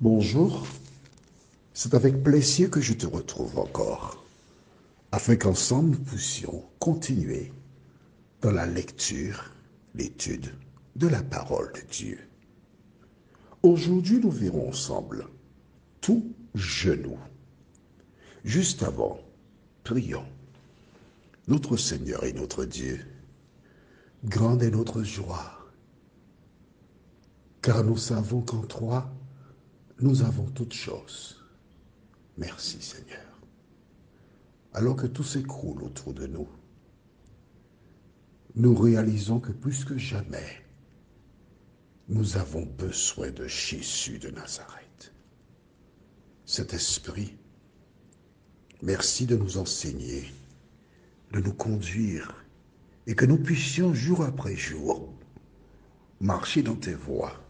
Bonjour, c'est avec plaisir que je te retrouve encore, afin qu'ensemble nous puissions continuer dans la lecture, l'étude de la parole de Dieu. Aujourd'hui, nous verrons ensemble tout genou. Juste avant, prions. Notre Seigneur et notre Dieu, grande est notre joie, car nous savons qu'en toi, nous avons toutes choses. Merci Seigneur. Alors que tout s'écroule autour de nous, nous réalisons que plus que jamais, nous avons besoin de Jésus de Nazareth. Cet esprit, merci de nous enseigner, de nous conduire et que nous puissions jour après jour marcher dans tes voies.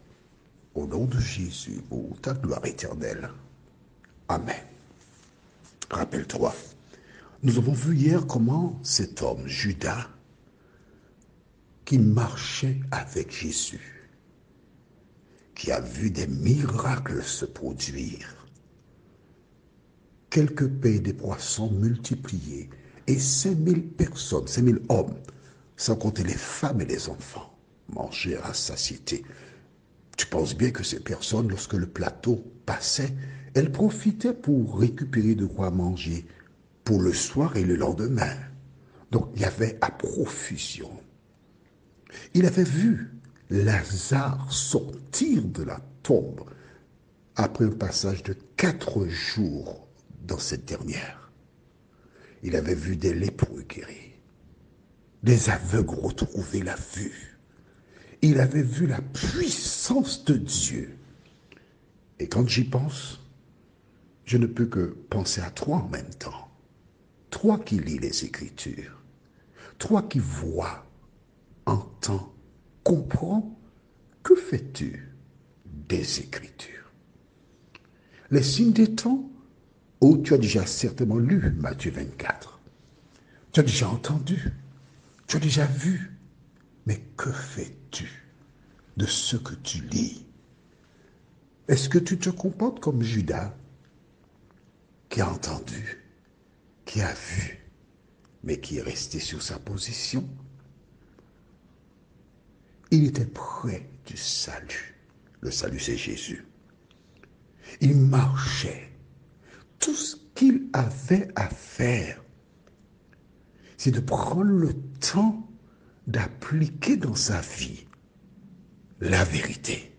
Au nom de Jésus, pour ta gloire éternelle. Amen. Rappelle-toi, nous avons vu hier comment cet homme, Judas, qui marchait avec Jésus, qui a vu des miracles se produire, quelques pains des poissons multipliés, et 5000 personnes, 5000 hommes, sans compter les femmes et les enfants, manger à satiété. Tu penses bien que ces personnes, lorsque le plateau passait, elles profitaient pour récupérer de quoi manger pour le soir et le lendemain. Donc il y avait à profusion. Il avait vu Lazare sortir de la tombe après un passage de 4 jours dans cette dernière. Il avait vu des lépreux guéris, des aveugles retrouver la vue. Il avait vu la puissance de Dieu. Et quand j'y pense, je ne peux que penser à toi en même temps. Toi qui lis les Écritures, toi qui vois, entends, comprends, que fais-tu des Écritures? Les signes des temps, où tu as déjà certainement lu Matthieu 24. Tu as déjà entendu, tu as déjà vu. Mais que fais-tu de ce que tu lis? Est-ce que tu te comportes comme Judas, qui a entendu, qui a vu, mais qui est resté sur sa position? Il était près du salut. Le salut, c'est Jésus. Il marchait. Tout ce qu'il avait à faire, c'est de prendre le temps d'appliquer dans sa vie la vérité.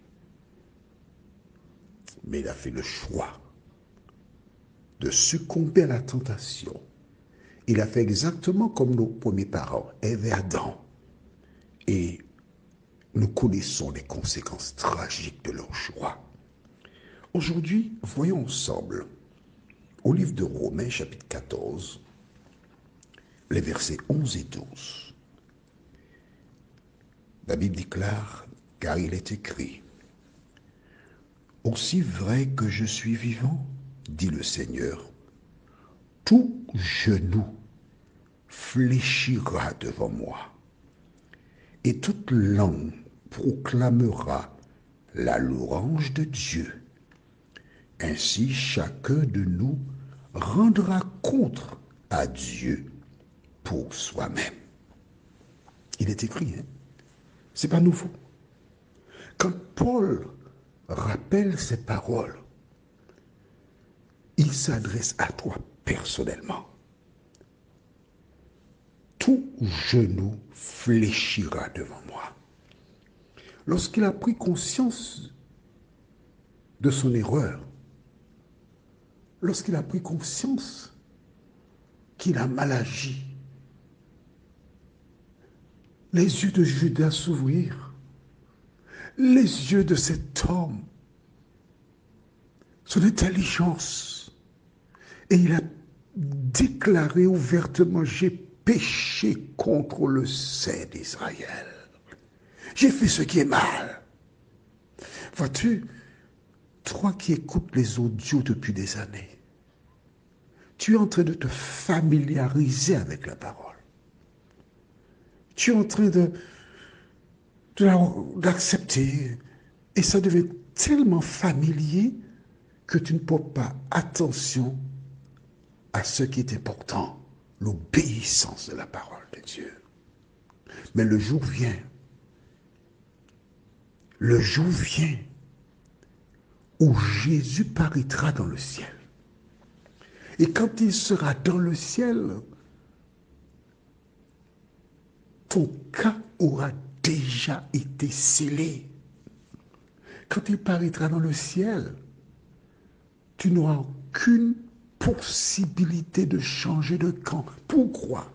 Mais il a fait le choix de succomber à la tentation. Il a fait exactement comme nos premiers parents, Ève et Adam. Et nous connaissons les conséquences tragiques de leur choix. Aujourd'hui, voyons ensemble, au livre de Romains, chapitre 14, les versets 11 et 12. La Bible déclare, car il est écrit, « Aussi vrai que je suis vivant, dit le Seigneur, tout genou fléchira devant moi, et toute langue proclamera la louange de Dieu. Ainsi, chacun de nous rendra compte à Dieu pour soi-même. » Il est écrit, hein? C'est pas nouveau. Quand Paul rappelle ces paroles, il s'adresse à toi personnellement. Tout genou fléchira devant moi. Lorsqu'il a pris conscience de son erreur, lorsqu'il a pris conscience qu'il a mal agi, les yeux de Judas s'ouvrirent, les yeux de cet homme, son intelligence, et il a déclaré ouvertement, j'ai péché contre le Saint d'Israël. J'ai fait ce qui est mal. Vois-tu, toi qui écoutes les audios depuis des années, tu es en train de te familiariser avec la parole. Tu es en train d'accepter, et ça devient tellement familier que tu ne portes pas attention à ce qui est important, l'obéissance de la parole de Dieu. Mais le jour vient où Jésus paraîtra dans le ciel. Et quand il sera dans le ciel, ton cas aura déjà été scellé. Quand il paraîtra dans le ciel, tu n'auras aucune possibilité de changer de camp. Pourquoi?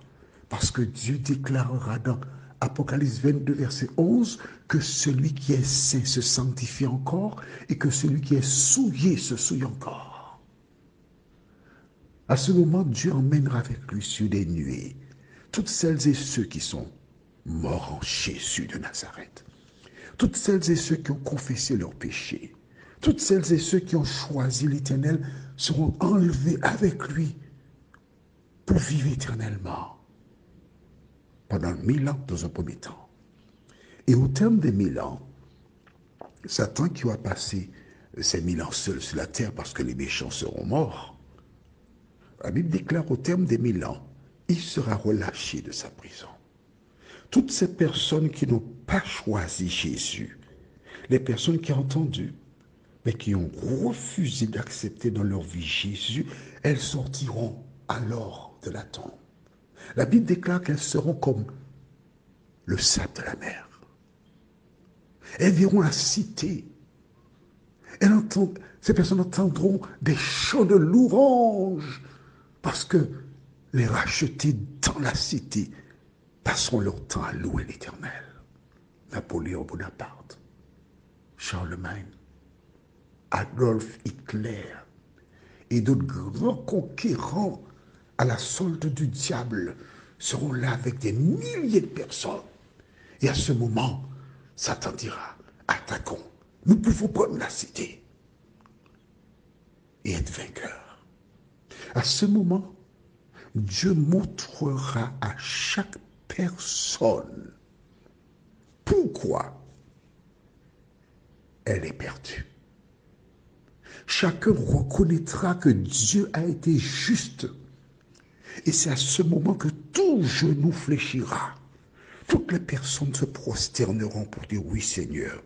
Parce que Dieu déclarera dans Apocalypse 22, verset 11, que celui qui est saint se sanctifie encore et que celui qui est souillé se souille encore. À ce moment, Dieu emmènera avec lui sur des nuées toutes celles et ceux qui sont morts en Jésus de Nazareth. Toutes celles et ceux qui ont confessé leurs péchés, toutes celles et ceux qui ont choisi l'Éternel seront enlevés avec lui pour vivre éternellement pendant 1000 ans dans un premier temps. Et au terme des 1000 ans, Satan qui va passer ces 1000 ans seul sur la terre parce que les méchants seront morts, la Bible déclare au terme des 1000 ans, il sera relâché de sa prison. Toutes ces personnes qui n'ont pas choisi Jésus, les personnes qui ont entendu, mais qui ont refusé d'accepter dans leur vie Jésus, elles sortiront alors de la tombe. La Bible déclare qu'elles seront comme le sable de la mer. Elles verront la cité. Ces personnes entendront des chants de louange parce que les rachetés dans la cité passeront leur temps à louer l'Éternel. Napoléon Bonaparte, Charlemagne, Adolf Hitler et d'autres grands conquérants à la solde du diable seront là avec des milliers de personnes. Et à ce moment, Satan dira, attaquons, nous pouvons prendre la cité et être vainqueurs. À ce moment, Dieu montrera à chaque personne pourquoi elle est perdue. Chacun reconnaîtra que Dieu a été juste. Et c'est à ce moment que tout genou fléchira. Toutes les personnes se prosterneront pour dire, oui Seigneur,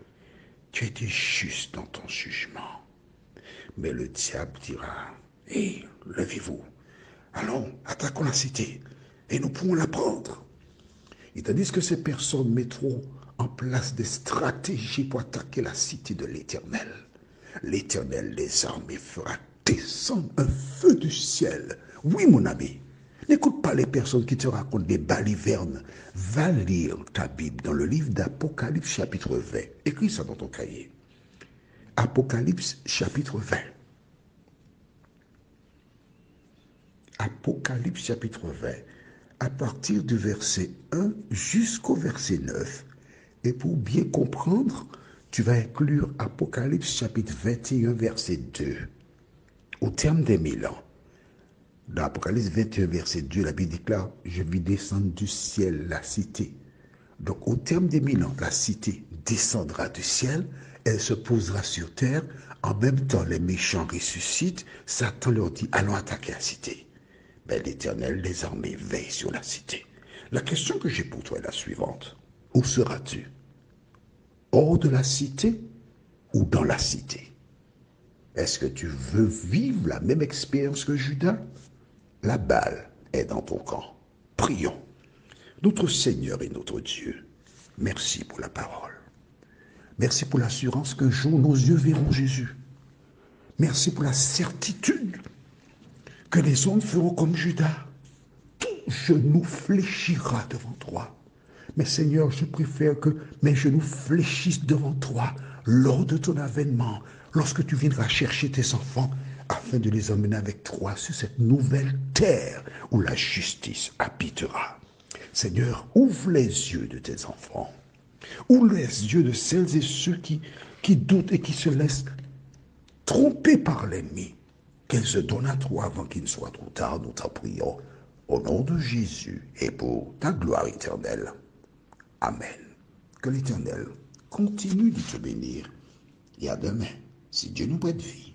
tu as été juste dans ton jugement. Mais le diable dira, hé, levez-vous, allons, attaquons la cité, et nous pourrons la prendre. Et tandis que ces personnes mettront en place des stratégies pour attaquer la cité de l'Éternel, l'Éternel des armées fera descendre un feu du ciel. Oui, mon ami, n'écoute pas les personnes qui te racontent des balivernes. Va lire ta Bible dans le livre d'Apocalypse chapitre 20. Écris ça dans ton cahier. Apocalypse chapitre 20. Apocalypse chapitre 20. À partir du verset 1 jusqu'au verset 9. Et pour bien comprendre, tu vas inclure Apocalypse chapitre 21, verset 2. Au terme des 1000 ans, dans Apocalypse 21, verset 2, la Bible déclare, je vis descendre du ciel la cité. Donc au terme des 1000 ans, la cité descendra du ciel, elle se posera sur terre, en même temps les méchants ressuscitent, Satan leur dit, allons attaquer la cité. Mais l'Éternel des armées veille sur la cité. La question que j'ai pour toi est la suivante. Où seras-tu? Hors de la cité ou dans la cité? Est-ce que tu veux vivre la même expérience que Judas? La balle est dans ton camp. Prions. Notre Seigneur et notre Dieu, merci pour la parole. Merci pour l'assurance qu'un jour nos yeux verront Jésus. Merci pour la certitude que les hommes feront comme Judas. Tout genou fléchira devant toi. Mais Seigneur, je préfère que mes genoux fléchissent devant toi lors de ton avènement, lorsque tu viendras chercher tes enfants afin de les emmener avec toi sur cette nouvelle terre où la justice habitera. Seigneur, ouvre les yeux de tes enfants. Ouvre les yeux de celles et ceux qui doutent et qui se laissent tromper par l'ennemi. Qu'elles se donnent à toi avant qu'il ne soit trop tard, nous t'en prions. Au nom de Jésus et pour ta gloire éternelle. Amen. Que l'Éternel continue de te bénir. Et à demain, si Dieu nous prête vie.